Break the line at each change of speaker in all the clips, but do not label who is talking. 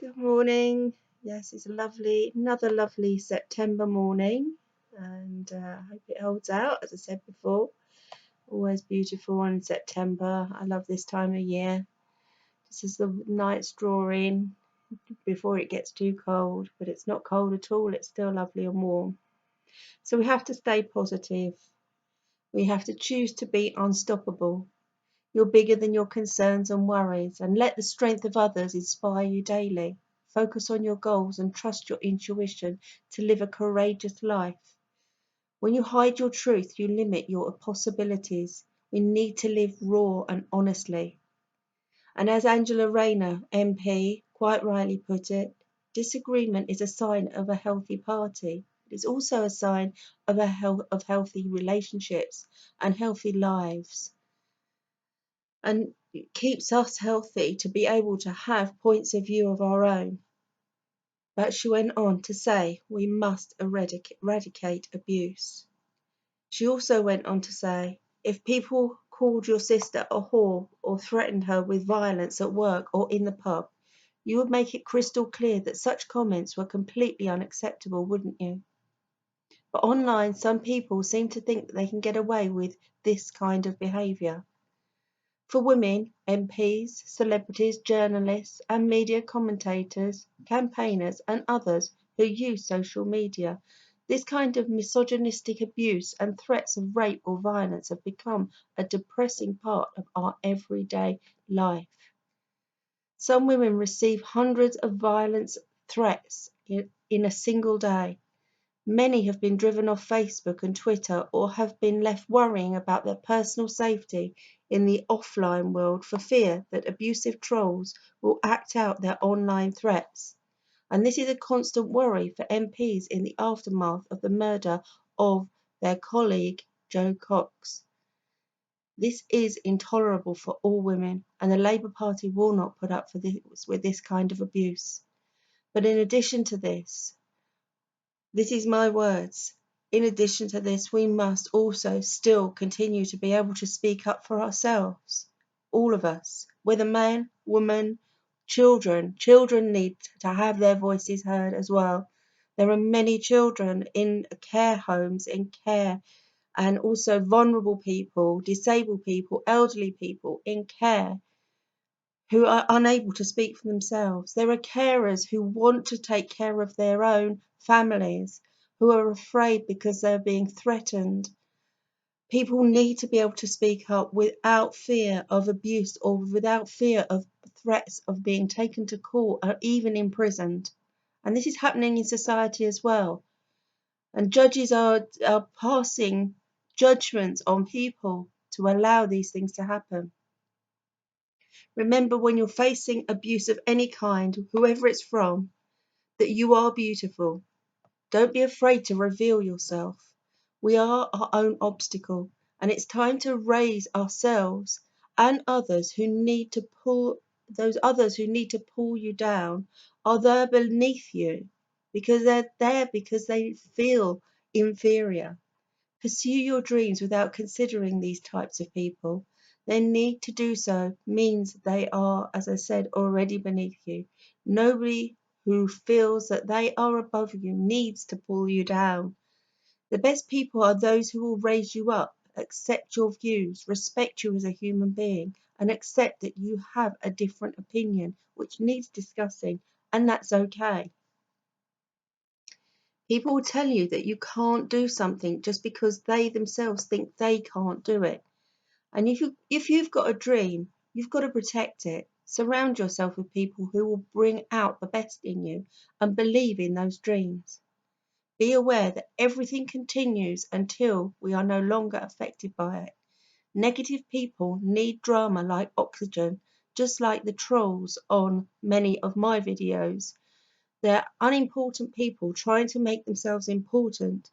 Good morning. Yes, it's another lovely September morning, and I hope it holds out. As I said before, always beautiful in September. I love this time of year. This is the nights draw in before it gets too cold, but it's not cold at all. It's still lovely and warm. So we have to stay positive. We have to choose to be unstoppable. You're bigger than your concerns and worries, and let the strength of others inspire you daily. Focus on your goals and trust your intuition to live a courageous life. When you hide your truth, you limit your possibilities. We need to live raw and honestly. And as Angela Rayner, MP, quite rightly put it, disagreement is a sign of a healthy party. It is also a sign of healthy relationships and healthy lives. And it keeps us healthy to be able to have points of view of our own. But she went on to say we must eradicate abuse. She also went on to say, if people called your sister a whore or threatened her with violence at work or in the pub, you would make it crystal clear that such comments were completely unacceptable, wouldn't you? But online, some people seem to think that they can get away with this kind of behaviour. For women, MPs, celebrities, journalists and media commentators, campaigners and others who use social media, this kind of misogynistic abuse and threats of rape or violence have become a depressing part of our everyday life. Some women receive hundreds of violence threats in a single day. Many have been driven off Facebook and Twitter or have been left worrying about their personal safety in the offline world for fear that abusive trolls will act out their online threats. And this is a constant worry for MPs in the aftermath of the murder of their colleague Jo Cox. This is intolerable for all women, and the Labour Party will not put up with this kind of abuse. But in addition to this, is my words. In addition to this, we must also still continue to be able to speak up for ourselves. All of us, whether man, woman, children. Children need to have their voices heard as well. There are many children in care homes, in care, and also vulnerable people, disabled people, elderly people in care who are unable to speak for themselves. There are carers who want to take care of their own families, who are afraid because they're being threatened. People need to be able to speak up without fear of abuse or without fear of threats of being taken to court or even imprisoned. And this is happening in society as well. And judges are passing judgments on people to allow these things to happen. Remember, when you're facing abuse of any kind, whoever it's from, that you are beautiful. Don't be afraid to reveal yourself. We are our own obstacle, and it's time to raise ourselves and others who need to pull you down are there beneath you because they're there because they feel inferior. Pursue your dreams without considering these types of people. Their need to do so means they are, as I said, already beneath you. Nobody who feels that they are above you needs to pull you down. The best people are those who will raise you up, accept your views, respect you as a human being, and accept that you have a different opinion which needs discussing, and that's okay. People will tell you that you can't do something just because they themselves think they can't do it. And if you've got a dream, you've got to protect it. Surround yourself with people who will bring out the best in you and believe in those dreams. Be aware that everything continues until we are no longer affected by it. Negative people need drama like oxygen, just like the trolls on many of my videos. They're unimportant people trying to make themselves important,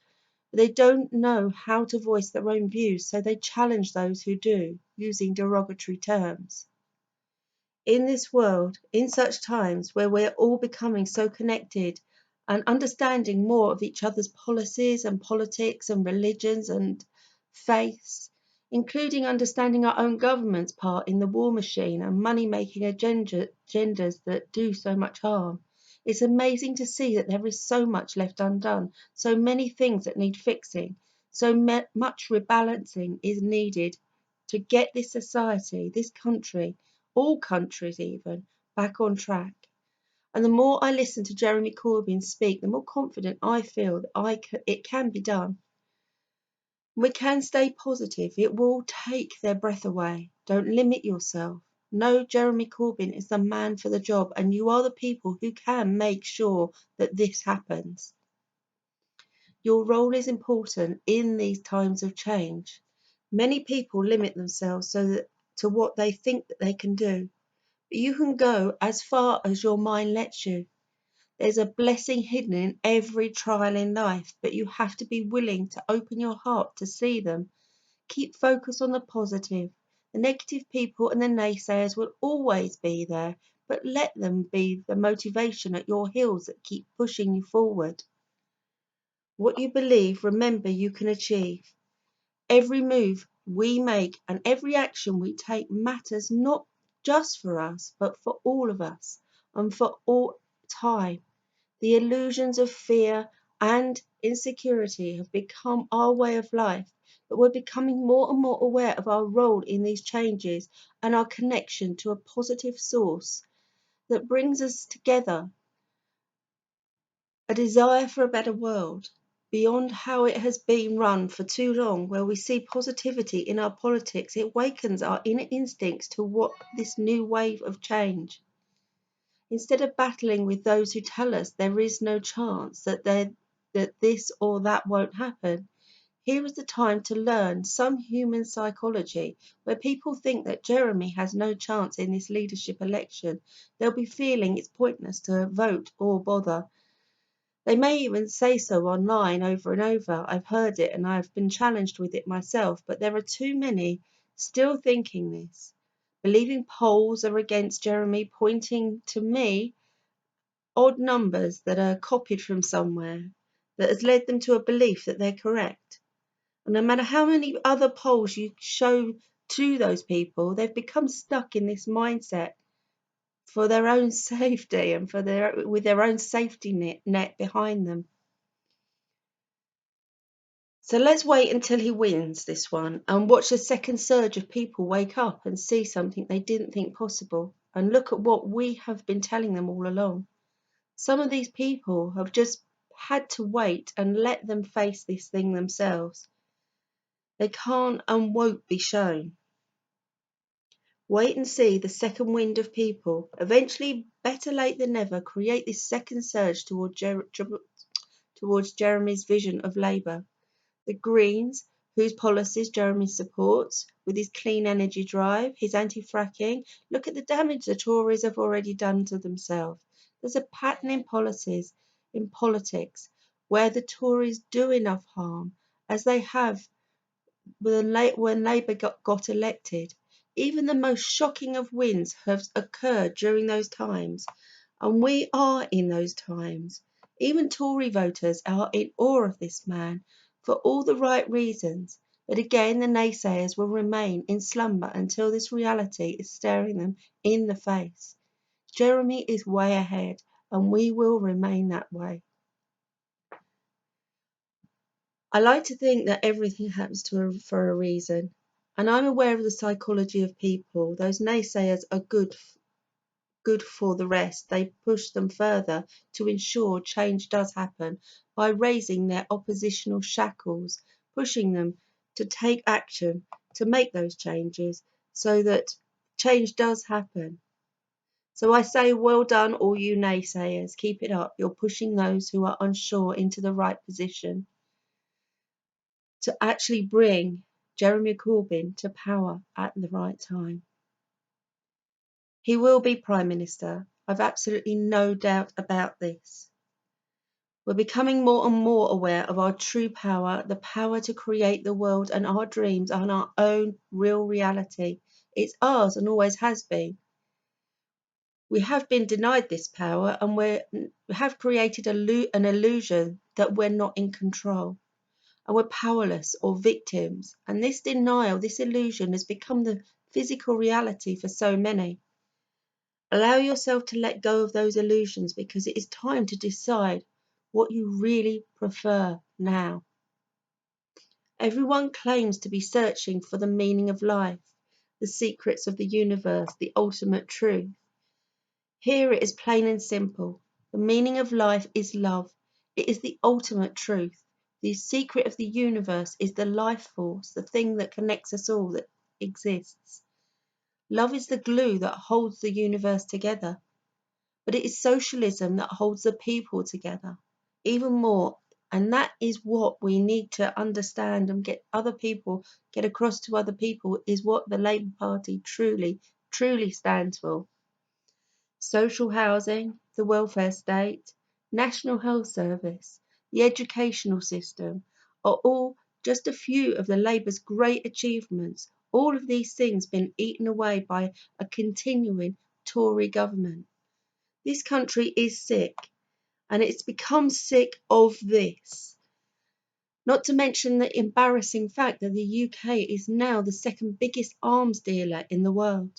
but they don't know how to voice their own views, so they challenge those who do, using derogatory terms. In this world, in such times where we're all becoming so connected and understanding more of each other's policies and politics and religions and faiths, including understanding our own government's part in the war machine and money-making agendas that do so much harm. It's amazing to see that there is so much left undone, so many things that need fixing, so much rebalancing is needed to get this society, this country, all countries even, back on track. And the more I listen to Jeremy Corbyn speak, the more confident I feel that it can be done. We can stay positive. It will take their breath away. Don't limit yourself. No, Jeremy Corbyn is the man for the job, and you are the people who can make sure that this happens. Your role is important in these times of change. Many people limit themselves to what they think that they can do, but you can go as far as your mind lets you. There's a blessing hidden in every trial in life, but you have to be willing to open your heart to see them. Keep focus on the positive. The negative people and the naysayers will always be there, but let them be the motivation at your heels that keep pushing you forward. What you believe, remember you can achieve. Every move we make and every action we take matters not just for us, but for all of us and for all time. The illusions of fear and insecurity have become our way of life, but we're becoming more and more aware of our role in these changes and our connection to a positive source that brings us together, a desire for a better world, beyond how it has been run for too long, where we see positivity in our politics. It wakens our inner instincts to what this new wave of change. Instead of battling with those who tell us there is no chance that this or that won't happen, here is the time to learn some human psychology where people think that Jeremy has no chance in this leadership election. They'll be feeling it's pointless to vote or bother. They may even say so online over and over. I've heard it and I've been challenged with it myself, but there are too many still thinking this, believing polls are against Jeremy, pointing to me odd numbers that are copied from somewhere that has led them to a belief that they're correct. And no matter how many other polls you show to those people, they've become stuck in this mindset for their own safety and with their own safety net behind them. So let's wait until he wins this one and watch the second surge of people wake up and see something they didn't think possible and look at what we have been telling them all along. Some of these people have just had to wait and let them face this thing themselves. They can't and won't be shown. Wait and see the second wind of people. Eventually, better late than never, create this second surge towards Jeremy's vision of Labour. The Greens, whose policies Jeremy supports, with his clean energy drive, his anti-fracking, look at the damage the Tories have already done to themselves. There's a pattern in politics, where the Tories do enough harm, as they have when Labour got elected. Even the most shocking of wins have occurred during those times, and we are in those times. Even Tory voters are in awe of this man for all the right reasons, but again the naysayers will remain in slumber until this reality is staring them in the face. Jeremy is way ahead, and we will remain that way. I like to think that everything happens for a reason, and I'm aware of the psychology of people. Those naysayers are good for the rest. They push them further to ensure change does happen by raising their oppositional shackles, pushing them to take action, to make those changes so that change does happen. So I say, well done, all you naysayers. Keep it up. You're pushing those who are unsure into the right position to actually bring Jeremy Corbyn to power at the right time. He will be Prime Minister. I've absolutely no doubt about this. We're becoming more and more aware of our true power, the power to create the world and our dreams and our own real reality. It's ours and always has been. We have been denied this power and we have created an illusion that we're not in control. and we're powerless or victims. And this denial, this illusion has become the physical reality for so many. Allow yourself to let go of those illusions, because it is time to decide what you really prefer now. Everyone claims to be searching for the meaning of life, the secrets of the universe, the ultimate truth. Here it is plain and simple. The meaning of life is love. It is the ultimate truth. The secret of the universe is the life force, the thing that connects us all, that exists. Love is the glue that holds the universe together. But it is socialism that holds the people together even more. And that is what we need to understand and get across to other people, is what the Labour Party truly, truly stands for. Social housing, the welfare state, National Health Service, the educational system are all just a few of the Labour's great achievements. All of these things been eaten away by a continuing Tory government. This country is sick, and it's become sick of this. Not to mention the embarrassing fact that the UK is now the second biggest arms dealer in the world.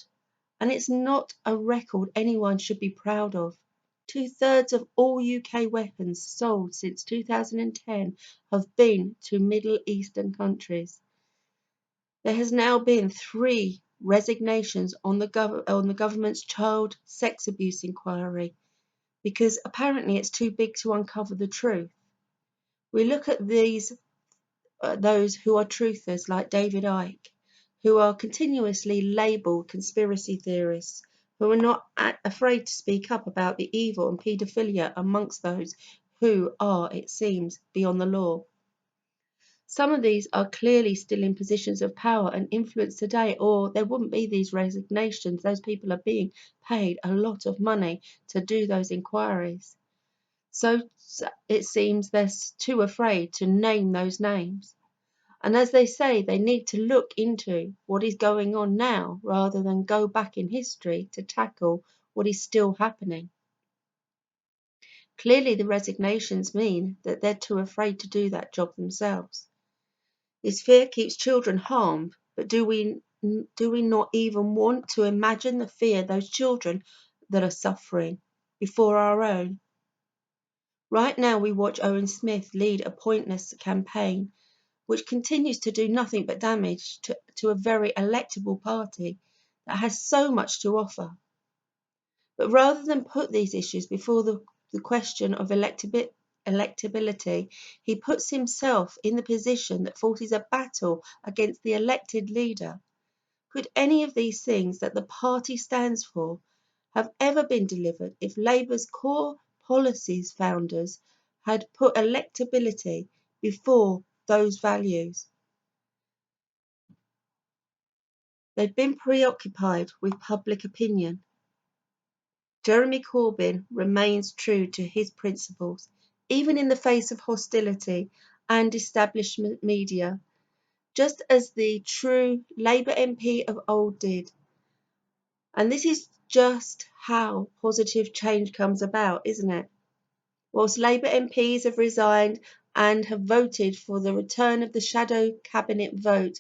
And it's not a record anyone should be proud of. 2/3 of all UK weapons sold since 2010 have been to Middle Eastern countries. There has now been 3 resignations on the government's child sex abuse inquiry, because apparently it's too big to uncover the truth. We look at those who are truthers like David Icke, who are continuously labelled conspiracy theorists, who are not afraid to speak up about the evil and paedophilia amongst those who are, it seems, beyond the law. Some of these are clearly still in positions of power and influence today, or there wouldn't be these resignations. Those people are being paid a lot of money to do those inquiries. So it seems they're too afraid to name those names. And as they say, they need to look into what is going on now rather than go back in history to tackle what is still happening. Clearly, the resignations mean that they're too afraid to do that job themselves. This fear keeps children harmed, but do we not even want to imagine the fear those children that are suffering before our own? Right now, we watch Owen Smith lead a pointless campaign which continues to do nothing but damage to a very electable party that has so much to offer. But rather than put these issues before the question of electability, he puts himself in the position that forces a battle against the elected leader. Could any of these things that the party stands for have ever been delivered if Labour's core policies founders had put electability before those values? They've been preoccupied with public opinion. Jeremy Corbyn remains true to his principles, even in the face of hostility and establishment media, just as the true Labour MP of old did. And this is just how positive change comes about, isn't it? Whilst Labour MPs have resigned and have voted for the return of the shadow cabinet vote,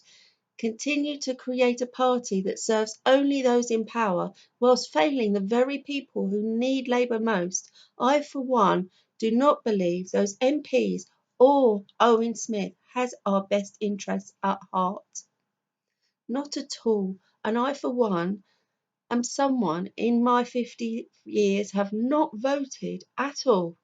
continue to create a party that serves only those in power whilst failing the very people who need Labour most. I, for one, do not believe those MPs or Owen Smith has our best interests at heart. Not at all. And I, for one, am someone in my 50 years have not voted at all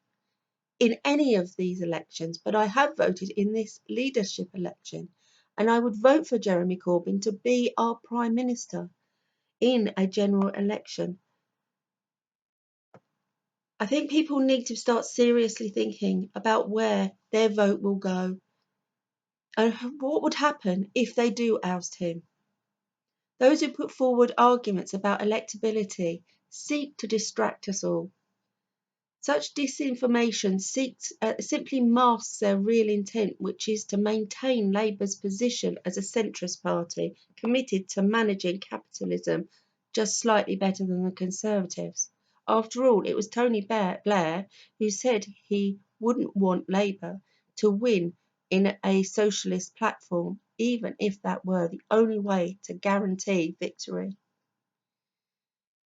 in any of these elections, but I have voted in this leadership election, and I would vote for Jeremy Corbyn to be our Prime Minister in a general election. I think people need to start seriously thinking about where their vote will go and what would happen if they do oust him. Those who put forward arguments about electability seek to distract us all. Such disinformation simply masks their real intent, which is to maintain Labour's position as a centrist party committed to managing capitalism just slightly better than the Conservatives. After all, it was Tony Blair who said he wouldn't want Labour to win in a socialist platform, even if that were the only way to guarantee victory.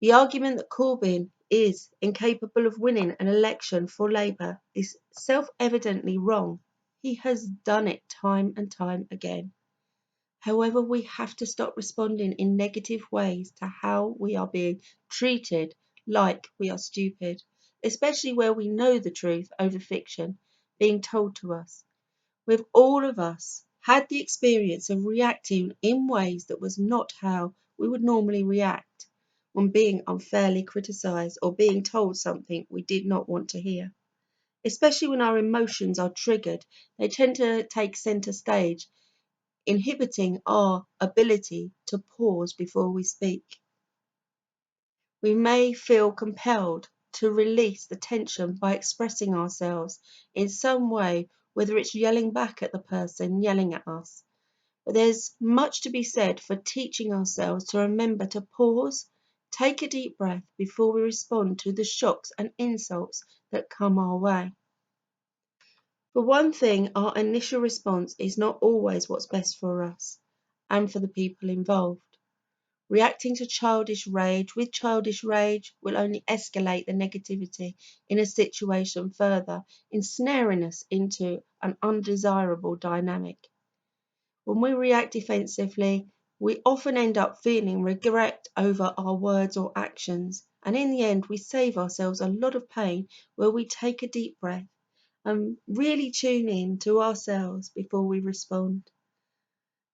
The argument that Corbyn is incapable of winning an election for Labour is self-evidently wrong. He has done it time and time again. However, we have to stop responding in negative ways to how we are being treated like we are stupid, especially where we know the truth over fiction being told to us. We've all of us had the experience of reacting in ways that was not how we would normally react when being unfairly criticised or being told something we did not want to hear. Especially when our emotions are triggered, they tend to take centre stage, inhibiting our ability to pause before we speak. We may feel compelled to release the tension by expressing ourselves in some way, whether it's yelling back at the person yelling at us. But there's much to be said for teaching ourselves to remember to pause, take a deep breath before we respond to the shocks and insults that come our way. For one thing, our initial response is not always what's best for us and for the people involved. Reacting to childish rage with childish rage will only escalate the negativity in a situation further, ensnaring us into an undesirable dynamic. When we react defensively, we often end up feeling regret over our words or actions, and in the end we save ourselves a lot of pain where we take a deep breath and really tune in to ourselves before we respond.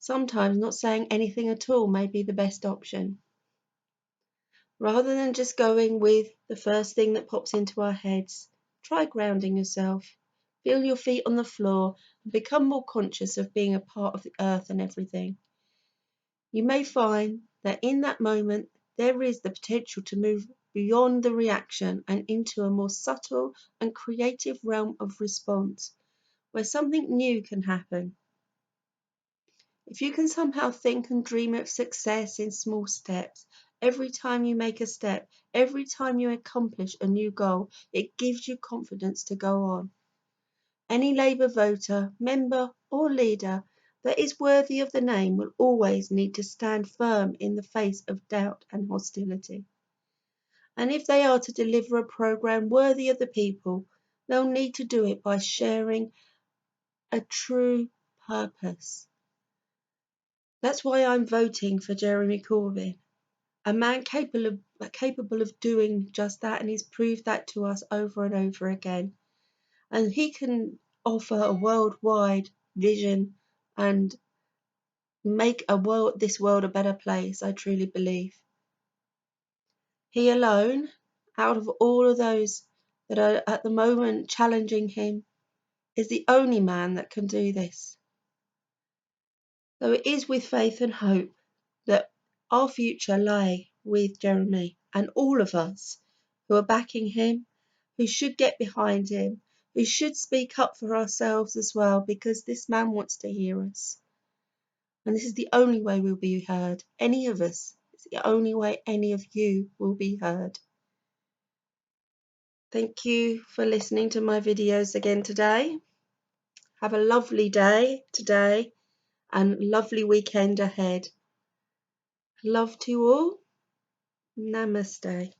Sometimes not saying anything at all may be the best option. Rather than just going with the first thing that pops into our heads, try grounding yourself. Feel your feet on the floor and become more conscious of being a part of the earth and everything. You may find that in that moment there is the potential to move beyond the reaction and into a more subtle and creative realm of response, where something new can happen. If you can somehow think and dream of success in small steps, every time you make a step, every time you accomplish a new goal, it gives you confidence to go on. Any Labour voter, member or leader that is worthy of the name will always need to stand firm in the face of doubt and hostility. And if they are to deliver a programme worthy of the people, they'll need to do it by sharing a true purpose. That's why I'm voting for Jeremy Corbyn, a man capable of doing just that, and he's proved that to us over and over again. And he can offer a worldwide vision and make this world a better place, I truly believe. He alone, out of all of those that are at the moment challenging him, is the only man that can do this. So it is with faith and hope that our future lie with Jeremy and all of us who are backing him, who should get behind him, who should speak up for ourselves as well, because this man wants to hear us. And this is the only way we'll be heard. Any of us. It's the only way any of you will be heard. Thank you for listening to my videos again today. Have a lovely day today and lovely weekend ahead. Love to you all. Namaste.